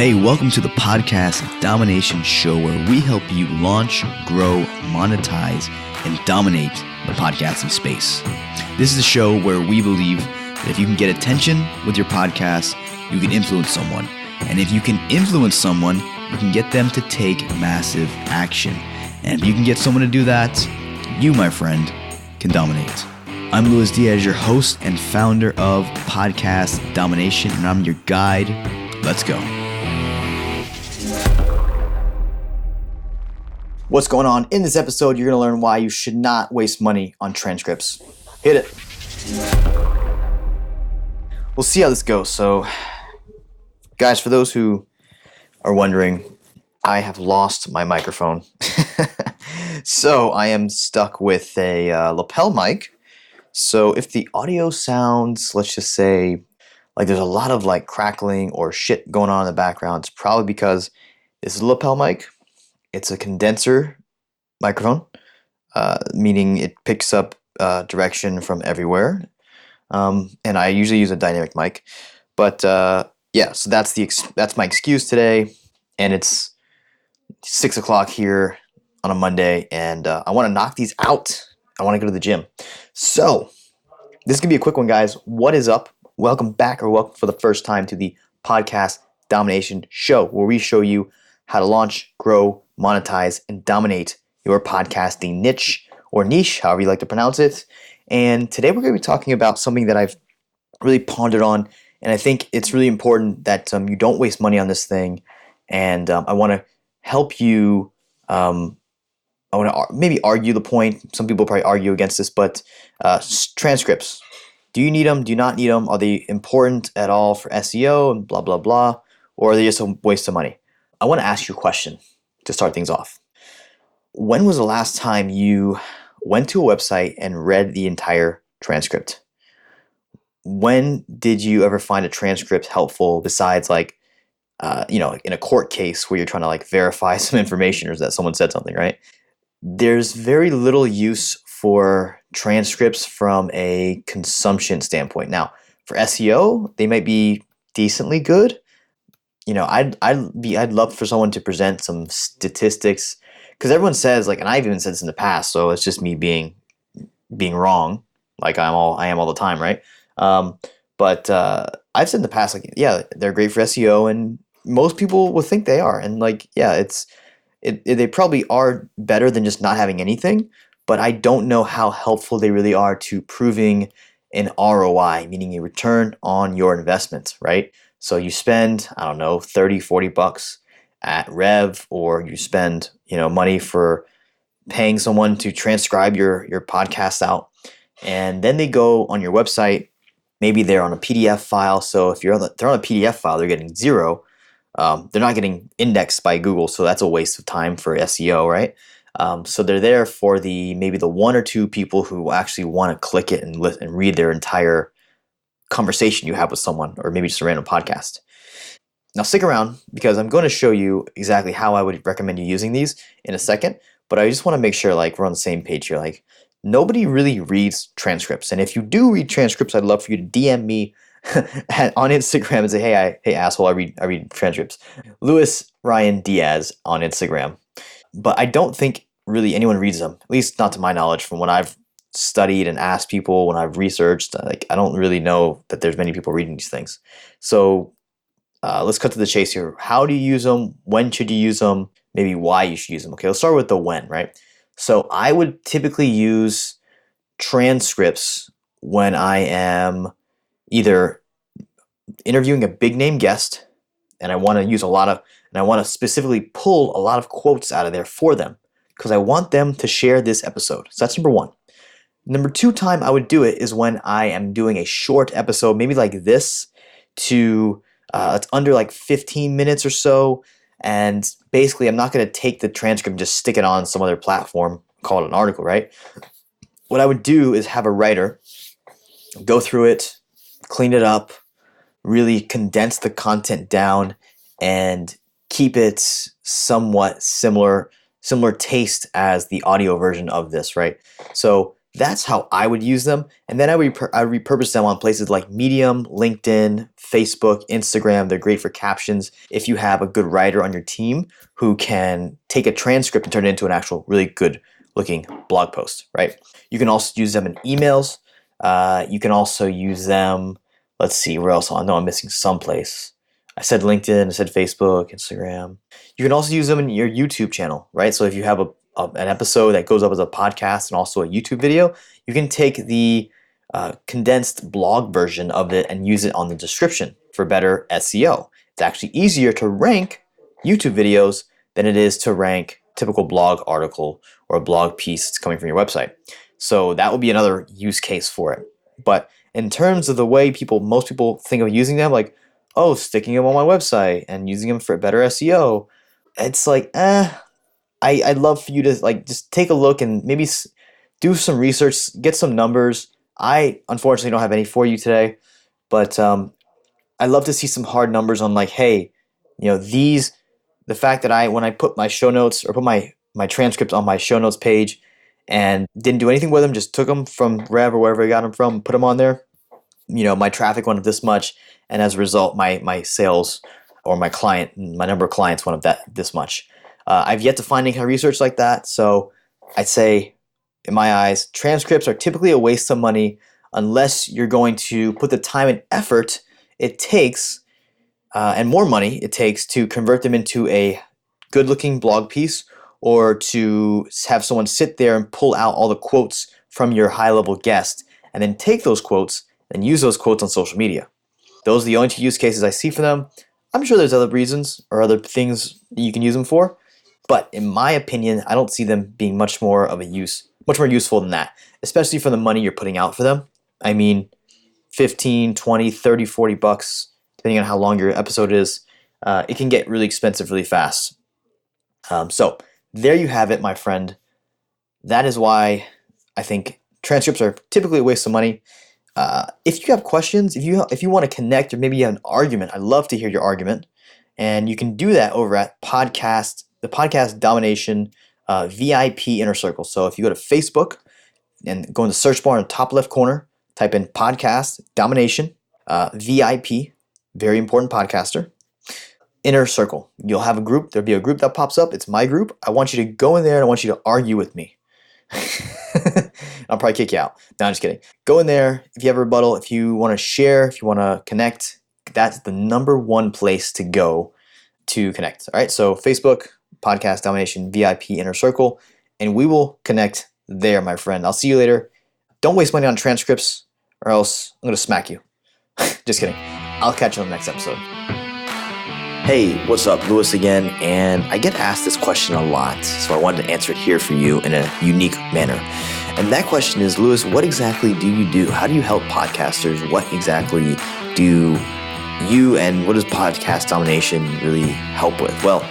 Hey, welcome to the Podcast Domination Show, where we help you launch, grow, monetize, and dominate the podcasting space. This is a show where we believe that if you can get attention with your podcast, you can influence someone. And if you can influence someone, you can get them to take massive action. And if you can get someone to do that, you, my friend, can dominate. I'm Luis Diaz, your host and founder of Podcast Domination, and I'm your guide. Let's go. What's going on? In this episode, you're going to learn why you should not waste money on transcripts. Hit it. We'll see how this goes. So, guys, for those who are wondering, I have lost my microphone. So I am stuck with a lapel mic. So if the audio sounds, let's just say, like there's a lot of like crackling or shit going on in the background, it's probably because this is a lapel mic. It's a condenser microphone, meaning it picks up direction from everywhere. And I usually use a dynamic mic. But yeah, so that's my excuse today. And it's 6 o'clock here on a Monday, and I want to knock these out. I want to go to the gym. So this is going to be a quick one, guys. What is up? Welcome back, or welcome for the first time to the Podcast Domination Show, where we show you how to launch, grow, monetize, and dominate your podcasting niche or niche, however you like to pronounce it. And today we're going to be talking about something that I've really pondered on, and I think it's really important that you don't waste money on this thing. And I want to help you. I want to maybe argue the point. Some people probably argue against this, but transcripts. Do you need them? Do you not need them? Are they important at all for SEO and blah, blah, blah? Or are they just a waste of money? I want to ask you a question to start things off. When was the last time you went to a website and read the entire transcript? When did you ever find a transcript helpful besides like, in a court case where you're trying to like verify some information or that someone said something, right? There's very little use for transcripts from a consumption standpoint. Now, for SEO, they might be decently good. You know, I'd love for someone to present some statistics, because everyone says, like, and I've even said this in the past, so it's just me being wrong, like I am all the time, right? But I've said in the past, like, yeah, they're great for SEO, and most people will think they are, and like, yeah, they probably are better than just not having anything, but I don't know how helpful they really are to proving an ROI, meaning a return on your investment, right? So you spend, I don't know, $30, $40 at Rev, or you spend, money for paying someone to transcribe your podcast out, and then they go on your website. Maybe they're on a PDF file. So if they're on a PDF file, they're getting 0. They're not getting indexed by Google, so that's a waste of time for SEO, right? So they're there for maybe the 1 or 2 people who actually want to click it and read their entire conversation you have with someone, or maybe just a random podcast. Now stick around, because I'm going to show you exactly how I would recommend you using these in a second, but I just want to make sure like we're on the same page here. Like, nobody reads transcripts, and if you do read transcripts, I'd love for you to DM me on Instagram and say, hey asshole, I read transcripts. Luis Ryan Diaz on Instagram. But I don't think really anyone reads them, at least not to my knowledge. From what I've studied and asked people, when I've researched, like, I don't really know that there's many people reading these things. So let's cut to the chase here. How do you use them? When should you use them? Maybe why you should use them. Okay, let's start with the when, right? So I would typically use transcripts when I am either interviewing a big name guest, and I want to specifically pull a lot of quotes out of there for them, because I want them to share this episode. So that's number 1. Number 2 time I would do it is when I am doing a short episode, maybe like this, to it's under like 15 minutes or so, and basically I'm not going to take the transcript and just stick it on some other platform, call it an article, right? What I would do is have a writer go through it, clean it up, really condense the content down, and keep it somewhat similar taste as the audio version of this, right? So That's how I would use them. And then I repurpose them on places like Medium, LinkedIn, Facebook, Instagram. They're great for captions. If you have a good writer on your team who can take a transcript and turn it into an actual really good looking blog post, right? You can also use them in emails. You can also use them, let's see, where else? I know I'm missing someplace. I said LinkedIn, I said Facebook, Instagram. You can also use them in your YouTube channel, right? So if you have an episode that goes up as a podcast and also a YouTube video, you can take the condensed blog version of it and use it on the description for better SEO. It's actually easier to rank YouTube videos than it is to rank typical blog article or a blog piece that's coming from your website. So that would be another use case for it. But in terms of the way most people think of using them, like, oh, sticking them on my website and using them for better SEO, it's like, I'd love for you to like just take a look and maybe do some research, get some numbers. I unfortunately don't have any for you today, but I'd love to see some hard numbers on like, hey, the fact that when I put my show notes or put my transcripts on my show notes page and didn't do anything with them, just took them from wherever I got them from, put them on there. My traffic went up this much, and as a result, my sales or my number of clients went up this much. I've yet to find any kind of research like that, so I'd say, in my eyes, transcripts are typically a waste of money unless you're going to put the time and effort it takes, and more money it takes to convert them into a good-looking blog piece, or to have someone sit there and pull out all the quotes from your high-level guest, and then take those quotes and use those quotes on social media. Those are the only two use cases I see for them. I'm sure there's other reasons or other things that you can use them for, but in my opinion, I don't see them being much more useful than that, especially for the money you're putting out for them. I mean, 15, 20, 30, 40 bucks, depending on how long your episode is, it can get really expensive really fast. So there you have it, my friend. That is why I think transcripts are typically a waste of money. If you have questions, if you want to connect, or maybe you have an argument, I'd love to hear your argument. And you can do that over at the Podcast Domination VIP Inner Circle. So if you go to Facebook and go in the search bar in the top left corner, type in Podcast Domination VIP, very important podcaster, Inner Circle. You'll have a group. There'll be a group that pops up. It's my group. I want you to go in there and I want you to argue with me. I'll probably kick you out. No, I'm just kidding. Go in there. If you have a rebuttal, if you want to share, if you want to connect, that's the number one place to go to connect. All right. So Facebook, Podcast Domination, VIP Inner Circle, and we will connect there, my friend. I'll see you later. Don't waste money on transcripts or else I'm going to smack you. Just kidding. I'll catch you on the next episode. Hey, what's up? Lewis again, and I get asked this question a lot, so I wanted to answer it here for you in a unique manner. And that question is, Lewis, what exactly do you do? How do you help podcasters? What exactly do you and what does Podcast Domination really help with? Well,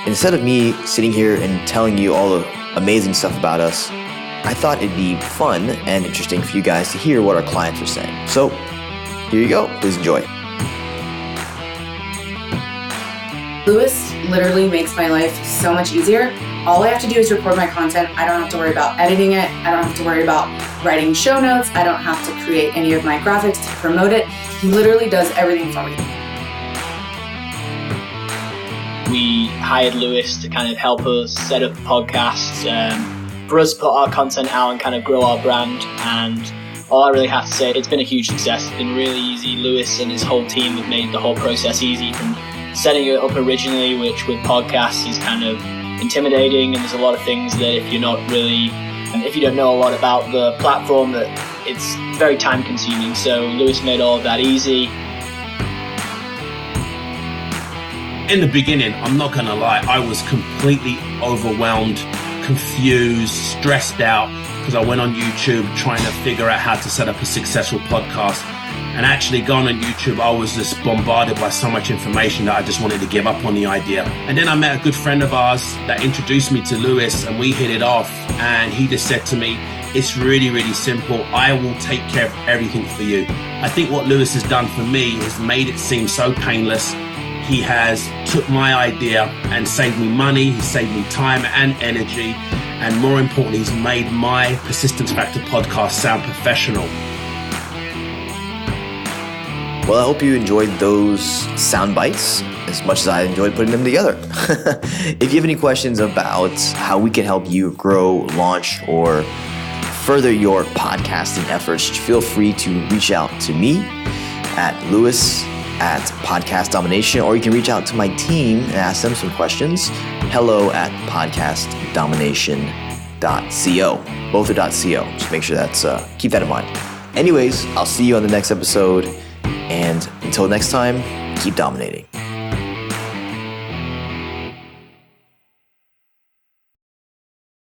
instead of me sitting here and telling you all the amazing stuff about us, I thought it'd be fun and interesting for you guys to hear what our clients are saying. So here you go. Please enjoy. Lewis literally makes my life so much easier. All I have to do is record my content. I don't have to worry about editing it. I don't have to worry about writing show notes. I don't have to create any of my graphics to promote it. He literally does everything for me. We hired Lewis to kind of help us set up the podcast, for us to put our content out and kind of grow our brand. And all I really have to say, it's been a huge success. It's been really easy. Lewis and his whole team have made the whole process easy, from setting it up originally, which with podcasts is kind of intimidating, and there's a lot of things that if you don't know a lot about the platform, that it's very time consuming. So Lewis made all of that easy. In the beginning, I'm not gonna lie, I was completely overwhelmed, confused, stressed out, because I went on YouTube trying to figure out how to set up a successful podcast. And actually going on YouTube, I was just bombarded by so much information that I just wanted to give up on the idea. And then I met a good friend of ours that introduced me to Lewis, and we hit it off. And he just said to me, it's really, really simple. I will take care of everything for you. I think what Lewis has done for me has made it seem so painless. He has took my idea and saved me money. He saved me time and energy. and more importantly, he's made my Persistence Factor podcast sound professional. Well, I hope you enjoyed those sound bites as much as I enjoyed putting them together. If you have any questions about how we can help you grow, launch, or further your podcasting efforts, feel free to reach out to me at Lewis@Podcast Domination, or you can reach out to my team and ask them some questions. hello@podcastdomination.co. Both are .co. Just make sure that's, keep that in mind. Anyways, I'll see you on the next episode. And until next time, keep dominating.